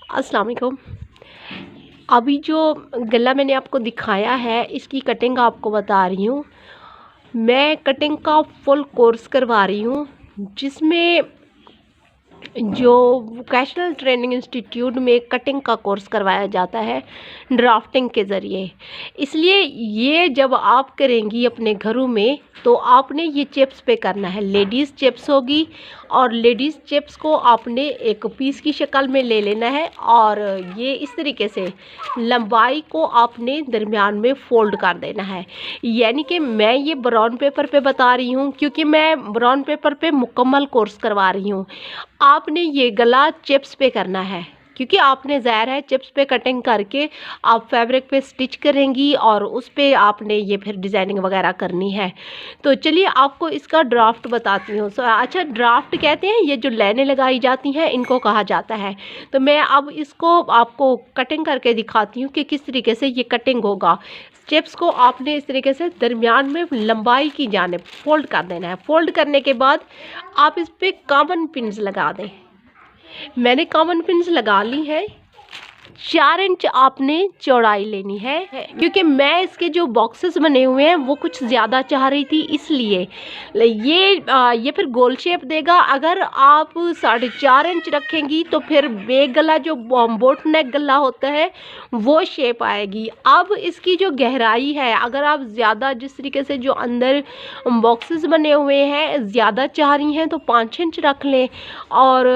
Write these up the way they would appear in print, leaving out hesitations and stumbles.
अस्सलाम वालेकुम। अभी जो गला मैंने आपको दिखाया है इसकी कटिंग आपको बता रही हूँ। मैं कटिंग का फुल कोर्स करवा रही हूँ, जिसमें जो वोकेशनल ट्रेनिंग इंस्टीट्यूट में कटिंग का कोर्स करवाया जाता है ड्राफ्टिंग के ज़रिए। इसलिए ये जब आप करेंगी अपने घरों में तो आपने ये चिप्स पे करना है। लेडीज़ चिप्स होगी और लेडीज़ चिप्स को आपने एक पीस की शक्ल में ले लेना है और ये इस तरीके से लंबाई को आपने दरमियान में फोल्ड कर देना है। यानी कि मैं ये ब्राउन पेपर पे बता रही हूँ क्योंकि मैं ब्राउन पेपर पे मुकम्मल कोर्स करवा रही हूँ। आपने ये गला चिप्स पे करना है क्योंकि आपने ज़ाहिर है चिप्स पे कटिंग करके आप फैब्रिक पे स्टिच करेंगी और उस पे आपने ये फिर डिज़ाइनिंग वगैरह करनी है। तो चलिए आपको इसका ड्राफ्ट बताती हूँ। अच्छा, ड्राफ्ट कहते हैं ये जो लाइनें लगाई जाती हैं इनको कहा जाता है। तो मैं अब इसको आपको कटिंग करके दिखाती हूँ कि किस तरीके से ये कटिंग होगा। चिप्स को आपने इस तरीके से दरमियान में लंबाई की जानिब फोल्ड कर देना है। फोल्ड करने के बाद आप इस पे कॉमन पिन्स लगा दें। मैंने कॉमन पिन्स लगा ली है। 4 इंच आपने चौड़ाई लेनी है क्योंकि मैं इसके जो बॉक्सेस बने हुए हैं वो कुछ ज़्यादा चाह रही थी, इसलिए ये फिर गोल शेप देगा। अगर आप 4.5 इंच रखेंगी तो फिर बेग गला जो बोट नेक गला होता है वो शेप आएगी। अब इसकी जो गहराई है, अगर आप ज़्यादा जिस तरीके से जो अंदर बॉक्सेस बने हुए हैं ज़्यादा चाह रही हैं तो 5 इंच रख लें, और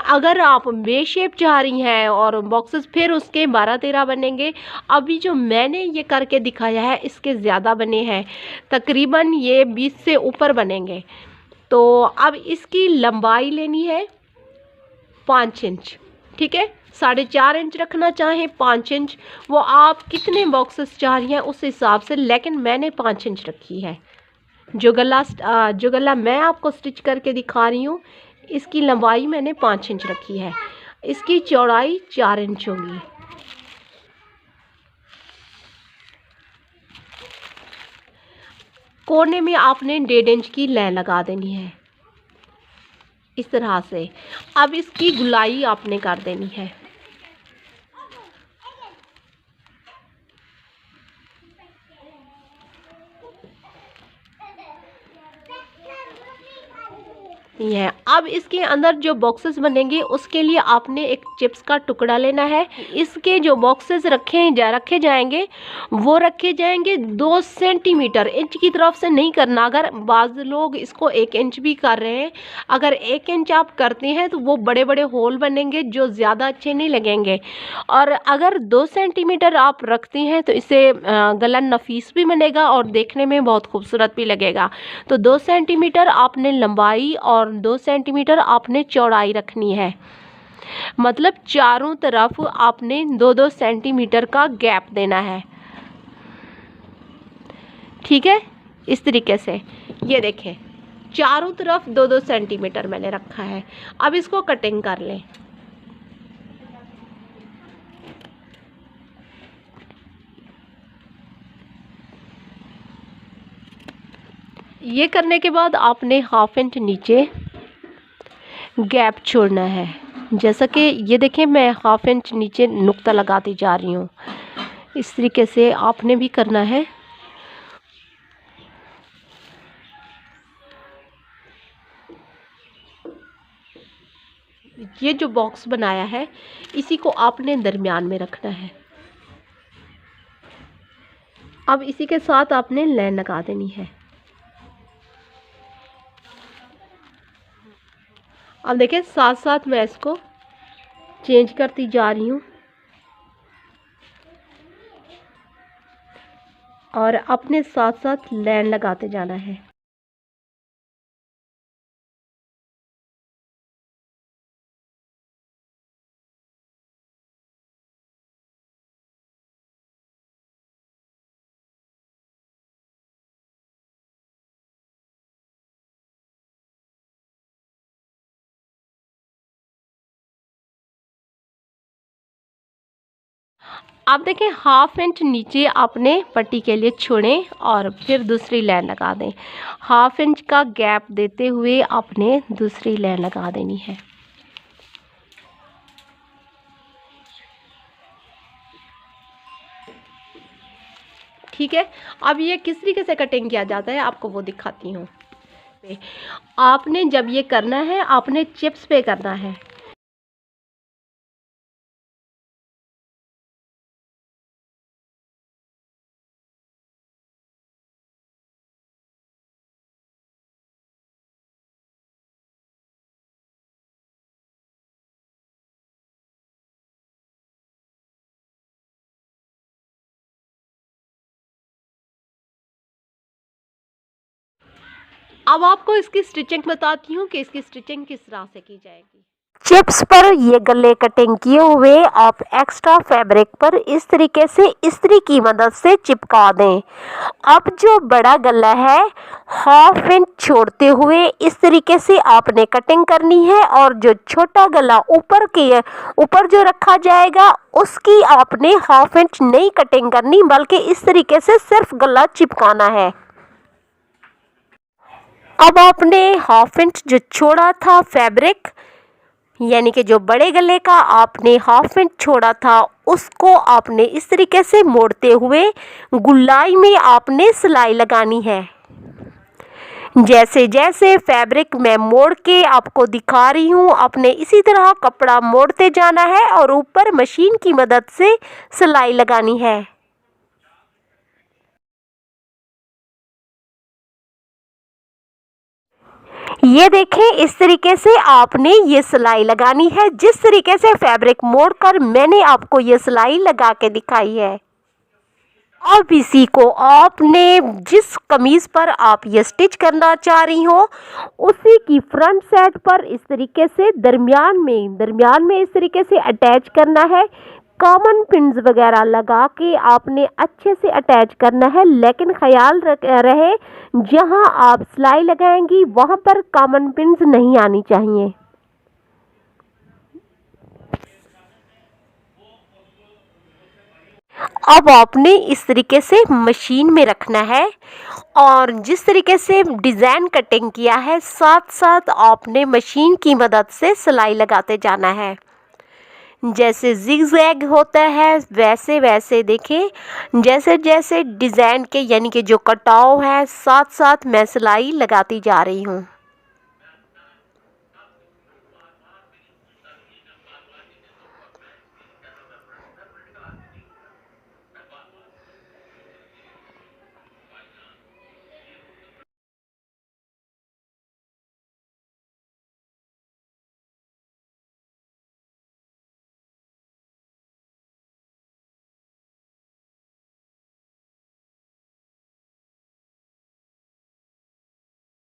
अगर आप बे शेप चाह रही हैं और बॉक्सेस फिर उसके 12-13 बनेंगे। अभी जो मैंने ये करके दिखाया है इसके ज़्यादा बने हैं, तकरीबन ये 20 से ऊपर बनेंगे। तो अब इसकी लंबाई लेनी है 5 इंच, ठीक है। 4.5 इंच रखना चाहें 5 इंच, वो आप कितने बॉक्सेस चाह रही हैं उस हिसाब से, लेकिन मैंने 5 इंच रखी है। जो गला मैं आपको स्टिच करके दिखा रही हूँ इसकी लंबाई मैंने 5 इंच रखी है। इसकी चौड़ाई 4 इंच होगी। कोने में आपने 1.5 इंच की लाइन लगा देनी है इस तरह से। अब इसकी गुलाई आपने कर देनी है। ये अब इसके अंदर जो बॉक्सेस बनेंगे उसके लिए आपने एक चिप्स का टुकड़ा लेना है। इसके जो बॉक्सेस रखे जाएंगे वो रखे जाएंगे 2 सेंटीमीटर, इंच की तरफ से नहीं करना। अगर बाज़ लोग इसको 1 इंच भी कर रहे हैं, अगर 1 इंच आप करते हैं तो वो बड़े बड़े होल बनेंगे जो ज़्यादा अच्छे नहीं लगेंगे। और अगर 2 सेंटीमीटर आप रखती हैं तो इससे गला नफीस भी बनेगा और देखने में बहुत खूबसूरत भी लगेगा। तो 2 सेंटीमीटर आपने लंबाई और 2 सेंटीमीटर आपने चौड़ाई रखनी है। मतलब चारों तरफ आपने 2-2 सेंटीमीटर का गैप देना है, ठीक है। इस तरीके से ये देखें, चारों तरफ 2-2 सेंटीमीटर मैंने रखा है। अब इसको कटिंग कर लें। ये करने के बाद आपने 1/2 इंच नीचे गैप छोड़ना है। जैसा कि ये देखें, मैं 1/2 इंच नीचे नुक्ता लगाती जा रही हूँ। इस तरीके से आपने भी करना है। ये जो बॉक्स बनाया है इसी को आपने दरमियान में रखना है। अब इसी के साथ आपने लाइन लगा देनी है। अब देखें, साथ साथ मैं इसको चेंज करती जा रही हूँ और अपने साथ साथ लाइन लगाते जाना है। आप देखें, 1/2 इंच नीचे आपने पट्टी के लिए छोड़ें और फिर दूसरी लाइन लगा दें। 1/2 इंच का गैप देते हुए आपने दूसरी लाइन लगा देनी है। ठीक है। अब ये किस तरीके से कटिंग किया जाता है आपको वो दिखाती हूँ। आपने जब ये करना है आपने चिप्स पे करना है। अब आपको इसकी स्टिचिंग बताती हूँ कि इसकी स्टिचिंग किस तरह से की जाएगी। चिप्स पर ये गले कटिंग किए हुए आप एक्स्ट्रा फैब्रिक पर इस तरीके से इस्त्री की मदद से चिपका दें। अब जो बड़ा गला है 1/2 इंच छोड़ते हुए इस तरीके से आपने कटिंग करनी है, और जो छोटा गला ऊपर जो रखा जाएगा उसकी आपने 1/2 इंच नहीं कटिंग करनी, बल्कि इस तरीके से सिर्फ गला चिपकाना है। अब आपने 1/2 इंच जो छोड़ा था फैब्रिक, यानी कि जो बड़े गले का आपने 1/2 इंच छोड़ा था, उसको आपने इस तरीके से मोड़ते हुए गुलाई में आपने सिलाई लगानी है। जैसे जैसे फैब्रिक मैं मोड़ के आपको दिखा रही हूँ, आपने इसी तरह कपड़ा मोड़ते जाना है और ऊपर मशीन की मदद से सिलाई लगानी है। ये देखें, इस तरीके से आपने ये सिलाई लगानी है, जिस तरीके से फैब्रिक मोड़कर मैंने आपको ये सिलाई लगा के दिखाई है। अब इसी को आपने जिस कमीज पर आप ये स्टिच करना चाह रही हो उसी की फ्रंट साइड पर इस तरीके से दरमियान में इस तरीके से अटैच करना है। कॉमन पिन्स वगैरह लगा के आपने अच्छे से अटैच करना है, लेकिन ख्याल रहे जहां आप सिलाई लगाएंगी वहां पर कॉमन पिन्स नहीं आनी चाहिए। अब आपने इस तरीके से मशीन में रखना है, और जिस तरीके से डिज़ाइन कटिंग किया है साथ साथ आपने मशीन की मदद से सिलाई लगाते जाना है। जैसे जिगजैग होता है वैसे वैसे देखें, जैसे जैसे डिज़ाइन के यानी कि जो कटाव है साथ साथ मैं सिलाई लगाती जा रही हूँ।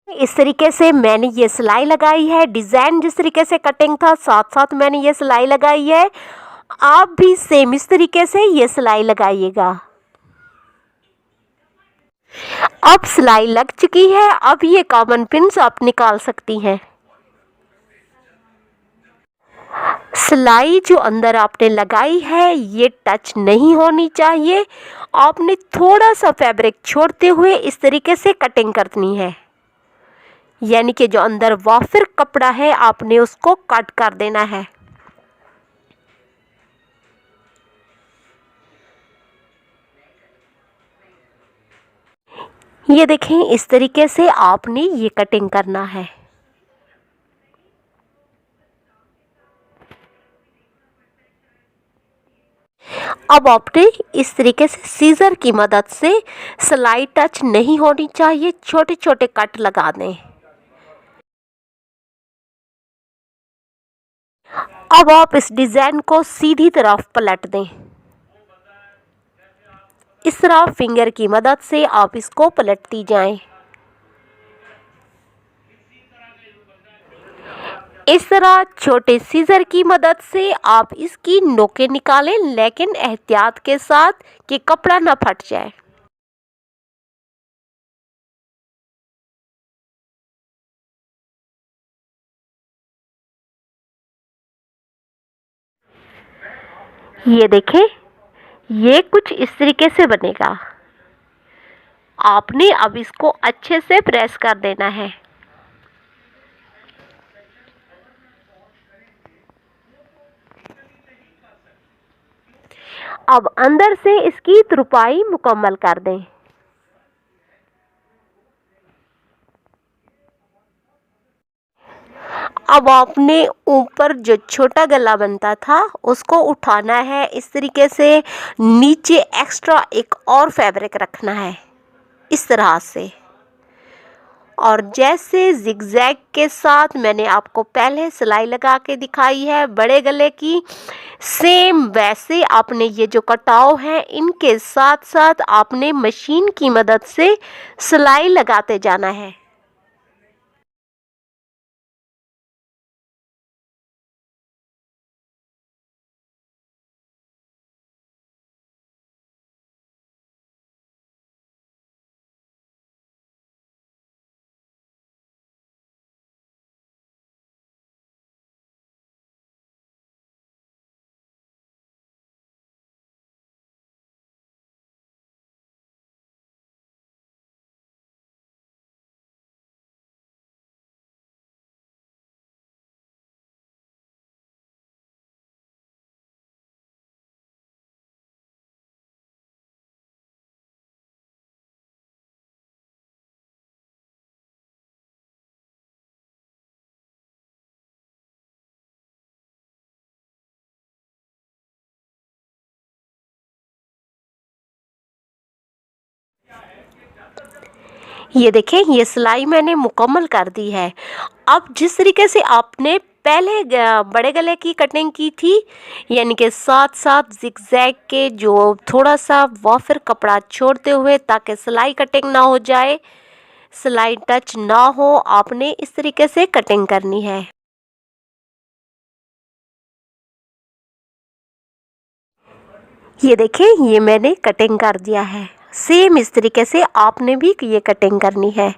इस तरीके से मैंने ये सिलाई लगाई है, डिज़ाइन जिस तरीके से कटिंग था साथ साथ मैंने ये सिलाई लगाई है। आप भी सेम इस तरीके से ये सिलाई लगाइएगा। अब सिलाई लग चुकी है, अब ये कॉमन पिन्स आप निकाल सकती हैं। सिलाई जो अंदर आपने लगाई है ये टच नहीं होनी चाहिए। आपने थोड़ा सा फैब्रिक छोड़ते हुए इस तरीके से कटिंग करनी है, यानी कि जो अंदर वाफिर कपड़ा है आपने उसको कट कर देना है। ये देखें, इस तरीके से आपने ये कटिंग करना है। अब आपने इस तरीके से सीजर की मदद से सिलाई टच नहीं होनी चाहिए, छोटे छोटे कट लगा दें। अब आप इस डिज़ाइन को सीधी तरफ पलट दें। इस तरह फिंगर की मदद से आप इसको पलटती जाएं। इस तरह छोटे सीजर की मदद से आप इसकी नोकें निकालें, लेकिन एहतियात के साथ कि कपड़ा ना फट जाए। ये देखें, ये कुछ इस तरीके से बनेगा। आपने अब इसको अच्छे से प्रेस कर देना है। अब अंदर से इसकी तुरपाई मुकम्मल कर दें। अब आपने ऊपर जो छोटा गला बनता था उसको उठाना है। इस तरीके से नीचे एक्स्ट्रा एक और फैब्रिक रखना है इस तरह से। और जैसे जिगजैग के साथ मैंने आपको पहले सिलाई लगा के दिखाई है बड़े गले की, सेम वैसे आपने ये जो कटाव है इनके साथ साथ आपने मशीन की मदद से सिलाई लगाते जाना है। ये देखें, ये सिलाई मैंने मुकम्मल कर दी है। अब जिस तरीके से आपने पहले बड़े गले की कटिंग की थी, यानी कि साथ साथ जिगजैग के जो थोड़ा सा वाफिर कपड़ा छोड़ते हुए ताकि सिलाई कटिंग ना हो जाए, सिलाई टच ना हो, आपने इस तरीके से कटिंग करनी है। ये देखें, ये मैंने कटिंग कर दिया है। सेम इस तरीके से आपने भी ये कटिंग करनी है।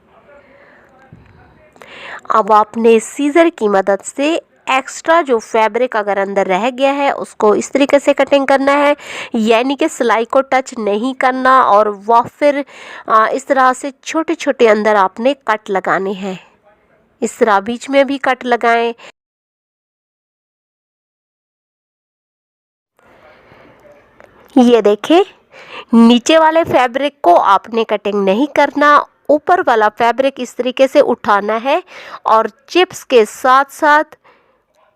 अब आपने सीजर की मदद से एक्स्ट्रा जो फैब्रिक अगर अंदर रह गया है उसको इस तरीके से कटिंग करना है, यानी कि सिलाई को टच नहीं करना। और वह फिर इस तरह से छोटे छोटे अंदर आपने कट लगाने हैं। इस तरह बीच में भी कट लगाएं। ये देखें, नीचे वाले फैब्रिक को आपने कटिंग नहीं करना, ऊपर वाला फैब्रिक इस तरीके से उठाना है और चिप्स के साथ साथ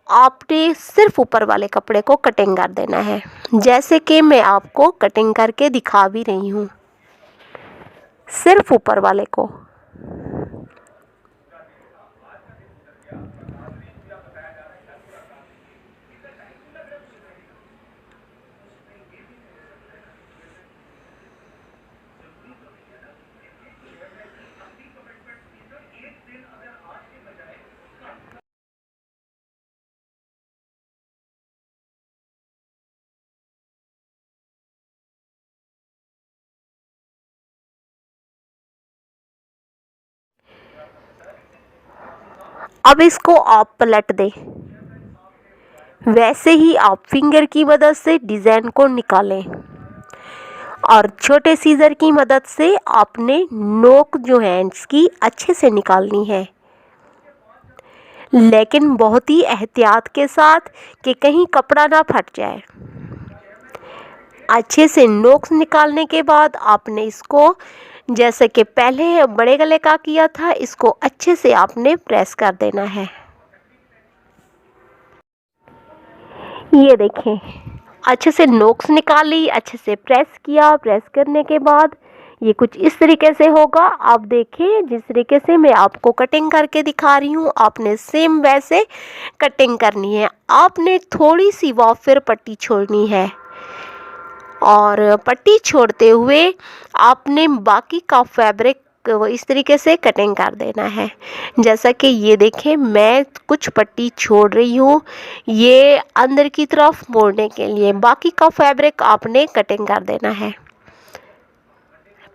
आपने सिर्फ ऊपर वाले कपड़े को कटिंग कर देना है, जैसे कि मैं आपको कटिंग करके दिखा भी रही हूँ। सिर्फ ऊपर वाले को। अब इसको आप पलट दें। वैसे ही आप फिंगर की मदद से डिज़ाइन को निकालें और छोटे सीजर की मदद से आपने नोक जो है इसकी अच्छे से निकालनी है, लेकिन बहुत ही एहतियात के साथ कि कहीं कपड़ा ना फट जाए। अच्छे से नोक निकालने के बाद आपने इसको, जैसे कि पहले बड़े गले का किया था, इसको अच्छे से आपने प्रेस कर देना है। ये देखें, अच्छे से नोक्स निकाली, अच्छे से प्रेस किया। प्रेस करने के बाद ये कुछ इस तरीके से होगा। आप देखें, जिस तरीके से मैं आपको कटिंग करके दिखा रही हूँ आपने सेम वैसे कटिंग करनी है। आपने थोड़ी सी वाफिर पट्टी छोड़नी है और पट्टी छोड़ते हुए आपने बाकी का फैब्रिक इस तरीके से कटिंग कर देना है। जैसा कि ये देखें, मैं कुछ पट्टी छोड़ रही हूँ ये अंदर की तरफ मोड़ने के लिए, बाकी का फैब्रिक आपने कटिंग कर देना है।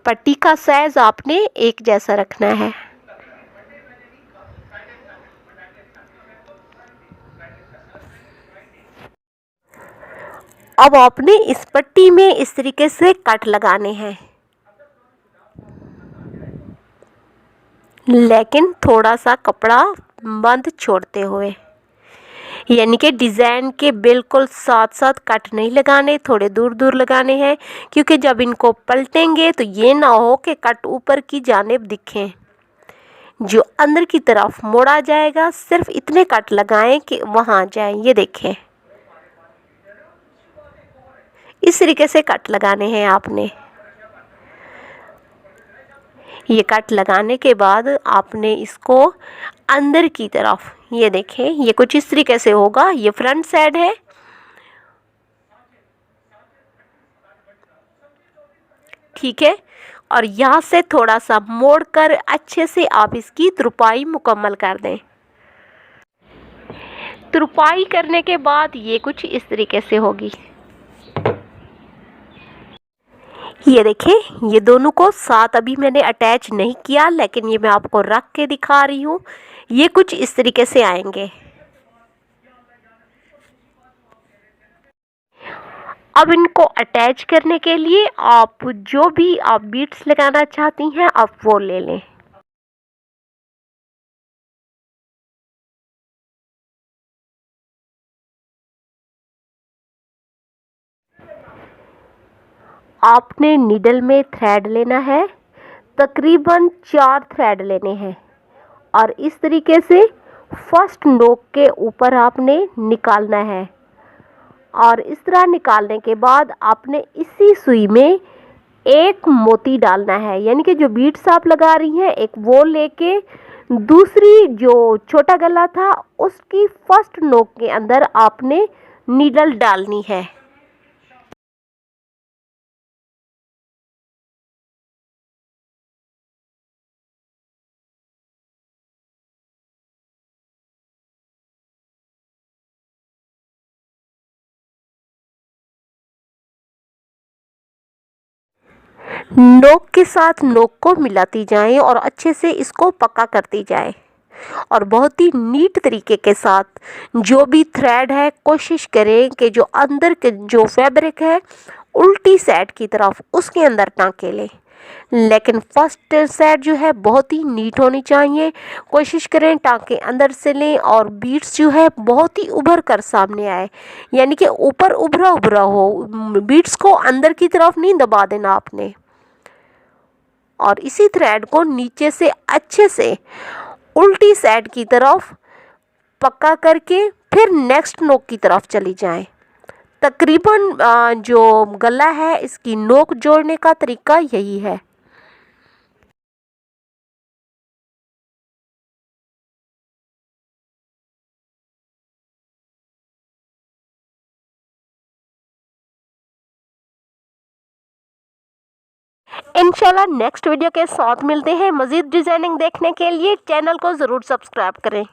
पट्टी का साइज आपने एक जैसा रखना है। अब आपने इस पट्टी में इस तरीके से कट लगाने हैं, लेकिन थोड़ा सा कपड़ा बंद छोड़ते हुए। यानी कि डिज़ाइन के बिल्कुल साथ साथ कट नहीं लगाने, थोड़े दूर दूर लगाने हैं, क्योंकि जब इनको पलटेंगे तो ये ना हो कि कट ऊपर की जानिब दिखें, जो अंदर की तरफ मोड़ा जाएगा। सिर्फ इतने कट लगाएं कि वहाँ जाए। ये देखें, इस तरीके से कट लगाने हैं आपने। ये कट लगाने के बाद आपने इसको अंदर की तरफ, ये देखें, ये कुछ इस तरीके से होगा। ये फ्रंट साइड है, ठीक है। और यहाँ से थोड़ा सा मोड़कर अच्छे से आप इसकी तुरपाई मुकम्मल कर दें। तुरपाई करने के बाद ये कुछ इस तरीके से होगी। ये देखें, ये दोनों को साथ अभी मैंने अटैच नहीं किया, लेकिन ये मैं आपको रख के दिखा रही हूँ। ये कुछ इस तरीके से आएंगे। अब इनको अटैच करने के लिए आप जो भी आप बीट्स लगाना चाहती हैं आप वो ले लें। आपने नीडल में थ्रेड लेना है, तकरीबन 4 थ्रेड लेने हैं, और इस तरीके से फर्स्ट नोक के ऊपर आपने निकालना है। और इस तरह निकालने के बाद आपने इसी सुई में एक मोती डालना है, यानी कि जो बीट्स आप लगा रही हैं एक वो लेके दूसरी जो छोटा गला था उसकी फर्स्ट नोक के अंदर आपने नीडल डालनी है। नोक के साथ नोक को मिलाती जाएं और अच्छे से इसको पक्का करती जाए, और बहुत ही नीट तरीके के साथ जो भी थ्रेड है कोशिश करें कि जो अंदर के जो फैब्रिक है उल्टी साइड की तरफ उसके अंदर टांके लें, लेकिन फर्स्ट साइड जो है बहुत ही नीट होनी चाहिए। कोशिश करें टांके अंदर से लें और बीट्स जो है बहुत ही उभर कर सामने आए, यानी कि ऊपर उभरा उभरा हो। बीट्स को अंदर की तरफ नहीं दबा देना आपने। और इसी थ्रेड को नीचे से अच्छे से उल्टी साइड की तरफ पक्का करके फिर नेक्स्ट नोक की तरफ चली जाएं। तकरीबन जो गला है इसकी नोक जोड़ने का तरीका यही है। इंशाल्लाह नेक्स्ट वीडियो के साथ मिलते हैं। मज़ीद डिज़ाइनिंग देखने के लिए चैनल को ज़रूर सब्सक्राइब करें।